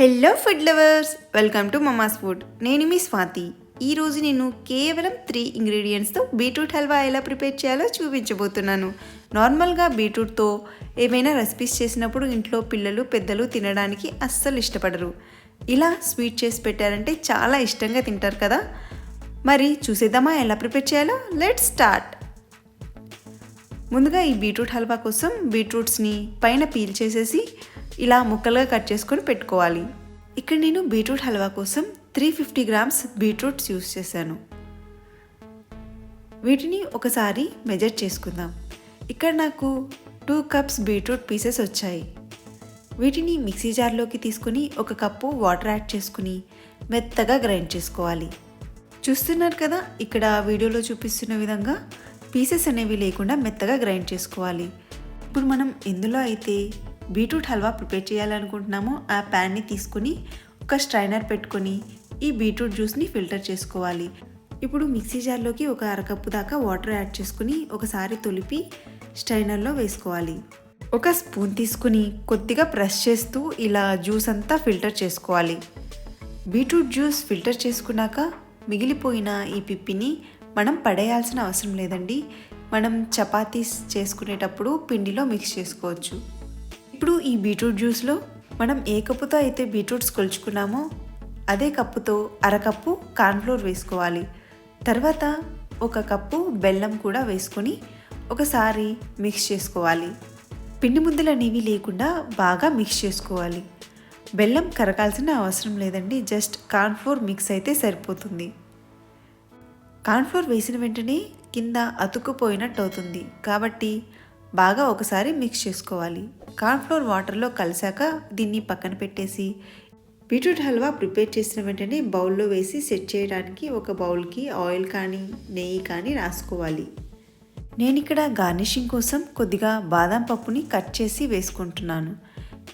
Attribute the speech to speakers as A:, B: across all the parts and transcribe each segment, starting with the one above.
A: Hello food lovers, welcome to Mama's food. నేను మీ స్వాతి. ఈరోజు నేను కేవలం 3 ఇంగ్రీడియంట్స్తో బీట్రూట్ హల్వా ఎలా ప్రిపేర్ చేయాలో చూపించబోతున్నాను. నార్మల్గా బీట్రూట్తో ఏమైనా రెసిపీస్ చేసినప్పుడు ఇంట్లో పిల్లలు పెద్దలు తినడానికి అస్సలు ఇష్టపడరు. ఇలా స్వీట్ చేసి పెట్టారంటే చాలా ఇష్టంగా తింటారు కదా. మరి చూసేద్దామా ఎలా ప్రిపేర్ చేయాలో? Let's start. ముందుగా ఈ బీట్రూట్ హల్వా కోసం బీట్రూట్స్ని పైన పీల్ చేసేసి ఇలా ముక్కలుగా కట్ చేసుకొని పెట్టుకోవాలి. ఇక్కడ నేను బీట్రూట్ హల్వా కోసం 350 గ్రామ్స్ బీట్రూట్స్ యూస్ చేశాను. వీటిని ఒకసారి మెజర్ చేసుకుందాం. ఇక్కడ నాకు 2 కప్స్ బీట్రూట్ పీసెస్ వచ్చాయి. వీటిని మిక్సీ జార్లోకి తీసుకుని 1 కప్పు వాటర్ యాడ్ చేసుకుని మెత్తగా గ్రైండ్ చేసుకోవాలి. చూస్తున్నారు కదా, ఇక్కడ వీడియోలో చూపిస్తున్న విధంగా పీసెస్ అనేవి లేకుండా మెత్తగా గ్రైండ్ చేసుకోవాలి. ఇప్పుడు మనం ఎందులో అయితే బీట్రూట్ హల్వా ప్రిపేర్ చేయాలనుకుంటున్నామో ఆ ప్యాన్ని తీసుకుని ఒక స్ట్రైనర్ పెట్టుకొని ఈ బీట్రూట్ జ్యూస్ని ఫిల్టర్ చేసుకోవాలి. ఇప్పుడు మిక్సీ జార్లోకి 1/2 కప్పు దాకా వాటర్ యాడ్ చేసుకుని ఒకసారి తొలిపి స్ట్రైనర్లో వేసుకోవాలి. 1 స్పూన్ తీసుకుని కొద్దిగా ప్రెస్ చేస్తూ ఇలా జ్యూస్ అంతా ఫిల్టర్ చేసుకోవాలి. బీట్రూట్ జ్యూస్ ఫిల్టర్ చేసుకున్నాక మిగిలిపోయిన ఈ పిప్పిని మనం పడేయాల్సిన అవసరం లేదండి. మనం చపాతీస్ చేసుకునేటప్పుడు పిండిలో మిక్స్ చేసుకోవచ్చు. ఇప్పుడు ఈ బీట్రూట్ జ్యూస్లో మనం ఏ కప్పుతో అయితే బీట్రూట్స్ కొలుచుకున్నామో అదే కప్పుతో 1/2 కప్పు కార్న్ఫ్లోర్ వేసుకోవాలి. తర్వాత 1 కప్పు బెల్లం కూడా వేసుకొని ఒకసారి మిక్స్ చేసుకోవాలి. పిండి ముద్దలు అనేవి లేకుండా బాగా మిక్స్ చేసుకోవాలి. బెల్లం కరగాల్సిన అవసరం లేదండి, జస్ట్ కార్న్ఫ్లోర్ మిక్స్ అయితే సరిపోతుంది. కార్న్ఫ్లోర్ వేసిన వెంటనే కింద అతుక్కుపోయినట్టు అవుతుంది కాబట్టి బాగా ఒకసారి మిక్స్ చేసుకోవాలి. కార్న్ఫ్లోర్ వాటర్లో కలిసాక దీన్ని పక్కన పెట్టేసి బీట్రూట్ హల్వా ప్రిపేర్ చేసిన వెంటనే బౌల్లో వేసి సెట్ చేయడానికి ఒక బౌల్కి ఆయిల్ కానీ నెయ్యి కానీ రాసుకోవాలి. నేను ఇక్కడ గార్నిషింగ్ కోసం కొద్దిగా బాదం పప్పుని కట్ చేసి వేసుకుంటున్నాను.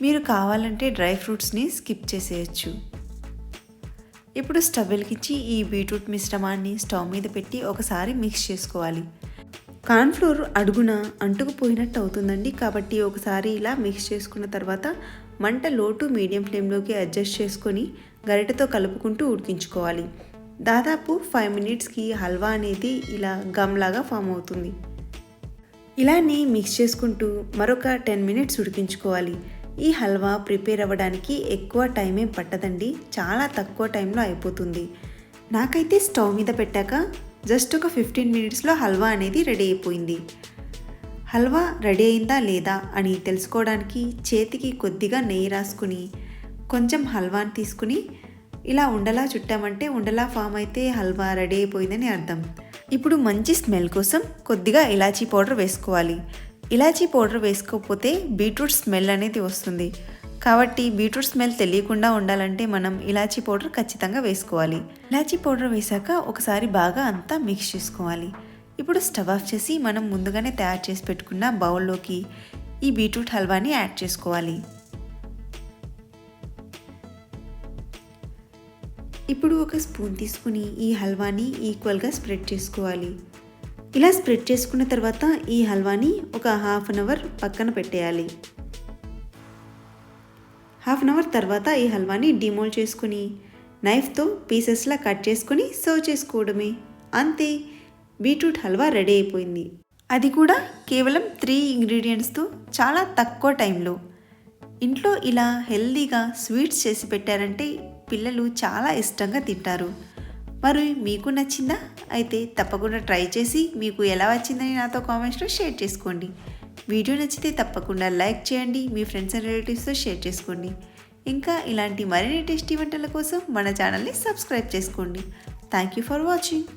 A: మీరు కావాలంటే డ్రై ఫ్రూట్స్ని స్కిప్ చేసేయచ్చు. ఇప్పుడు స్టవ్ వెలిగించి ఈ బీట్రూట్ మిశ్రమాన్ని స్టవ్ మీద పెట్టి ఒకసారి మిక్స్ చేసుకోవాలి. కార్న్ఫ్లోర్ అడుగున అంటుకుపోయినట్టు అవుతుందండి, కాబట్టి ఒకసారి ఇలా మిక్స్ చేసుకున్న తర్వాత మంట లో టు మీడియం ఫ్లేమ్లోకి అడ్జస్ట్ చేసుకొని గరిటెతో కలుపుకుంటూ ఉడికించుకోవాలి. దాదాపు 5 మినిట్స్కి హల్వా అనేది ఇలా గమ్లాగా ఫామ్ అవుతుంది. ఇలానే మిక్స్ చేసుకుంటూ మరొక 10 మినిట్స్ ఉడికించుకోవాలి. ఈ హల్వా ప్రిపేర్ అవ్వడానికి ఎక్కువ టైమే పట్టదండి, చాలా తక్కువ టైంలో అయిపోతుంది. నాకైతే స్టవ్ మీద పెట్టాక జస్ట్ ఒక 15 మినిట్స్లో హల్వా అనేది రెడీ అయిపోయింది. హల్వా రెడీ అయిందా లేదా అని తెలుసుకోవడానికి చేతికి కొద్దిగా నెయ్యి రాసుకుని కొంచెం హల్వాని తీసుకుని ఇలా ఉండలా చుట్టామంటే ఉండలా ఫామ్ అయితే హల్వా రెడీ అయిపోయిందని అర్థం. ఇప్పుడు మంచి స్మెల్ కోసం కొద్దిగా ఇలాచీ పౌడర్ వేసుకోవాలి. ఇలాచీ పౌడర్ వేసుకోకపోతే బీట్రూట్ స్మెల్ అనేది వస్తుంది, కాబట్టి బీట్రూట్ స్మెల్ తెలియకుండా ఉండాలంటే మనం ఇలాచీ పౌడర్ ఖచ్చితంగా వేసుకోవాలి. ఇలాచీ పౌడర్ వేసాక ఒకసారి బాగా అంతా మిక్స్ చేసుకోవాలి. ఇప్పుడు స్టవ్ ఆఫ్ చేసి మనం ముందుగానే తయారు చేసి పెట్టుకున్న బౌల్లోకి ఈ బీట్రూట్ హల్వాని యాడ్ చేసుకోవాలి. ఇప్పుడు 1 స్పూన్ తీసుకుని ఈ హల్వాని ఈక్వల్గా స్ప్రెడ్ చేసుకోవాలి. ఇలా స్ప్రెడ్ చేసుకున్న తర్వాత ఈ హల్వాని ఒక హాఫ్ అన్ అవర్ పక్కన పెట్టేయాలి. హాఫ్ అన్ అవర్ తర్వాత ఈ హల్వాని డిమోల్డ్ చేసుకుని నైఫ్తో పీసెస్లా కట్ చేసుకొని సర్వ్ చేసుకోవడమే. అంతే, బీట్రూట్ హల్వా రెడీ అయిపోయింది. అది కూడా కేవలం 3 ఇంగ్రీడియంట్స్తో చాలా తక్కువ టైంలో. ఇంట్లో ఇలా హెల్దీగా స్వీట్స్ చేసి పెట్టారంటే పిల్లలు చాలా ఇష్టంగా తింటారు. మరి మీకు నచ్చిందా? అయితే తప్పకుండా ట్రై చేసి మీకు ఎలా వచ్చిందని నాతో కామెంట్స్లో షేర్ చేసుకోండి. వీడియో నచ్చితే తప్పకుండా లైక్ చేయండి, మీ ఫ్రెండ్స్ అండ్ రిలేటివ్స్తో షేర్ చేసుకోండి. ఇంకా ఇలాంటి మరిన్ని టేస్టీ వంటల కోసం మన ఛానల్ని సబ్స్క్రైబ్ చేసుకోండి. Thank you for watching.